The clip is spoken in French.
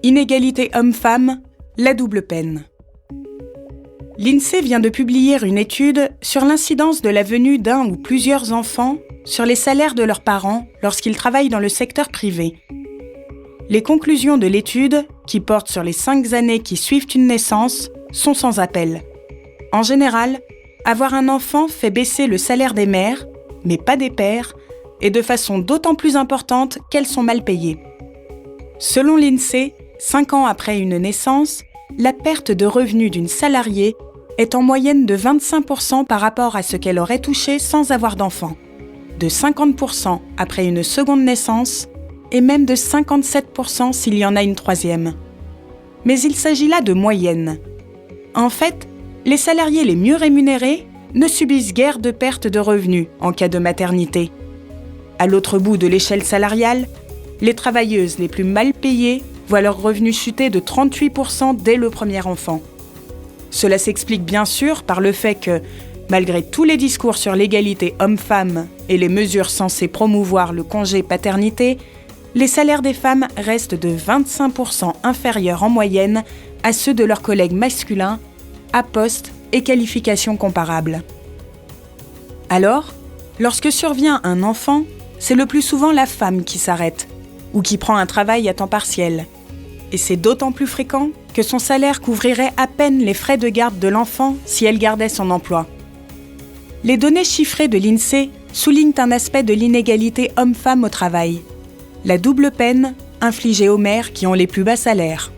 Inégalité homme-femme, la double peine. L'INSEE vient de publier une étude sur l'incidence de la venue d'un ou plusieurs enfants sur les salaires de leurs parents lorsqu'ils travaillent dans le secteur privé. Les conclusions de l'étude, qui portent sur les 5 années qui suivent une naissance, sont sans appel. En général, avoir un enfant fait baisser le salaire des mères, mais pas des pères, et de façon d'autant plus importante qu'elles sont mal payées. Selon l'INSEE, 5 ans après une naissance, la perte de revenus d'une salariée est en moyenne de 25% par rapport à ce qu'elle aurait touché sans avoir d'enfant, de 50% après une seconde naissance et même de 57% s'il y en a une troisième. Mais il s'agit là de moyenne. En fait, les salariés les mieux rémunérés ne subissent guère de perte de revenus en cas de maternité. À l'autre bout de l'échelle salariale, les travailleuses les plus mal payées voient leurs revenus chuter de 38% dès le premier enfant. Cela s'explique bien sûr par le fait que, malgré tous les discours sur l'égalité homme-femme et les mesures censées promouvoir le congé paternité, les salaires des femmes restent de 25% inférieurs en moyenne à ceux de leurs collègues masculins, à poste et qualifications comparables. Alors, lorsque survient un enfant, c'est le plus souvent la femme qui s'arrête ou qui prend un travail à temps partiel. Et c'est d'autant plus fréquent que son salaire couvrirait à peine les frais de garde de l'enfant si elle gardait son emploi. Les données chiffrées de l'INSEE soulignent un aspect de l'inégalité homme-femme au travail, la double peine infligée aux mères qui ont les plus bas salaires.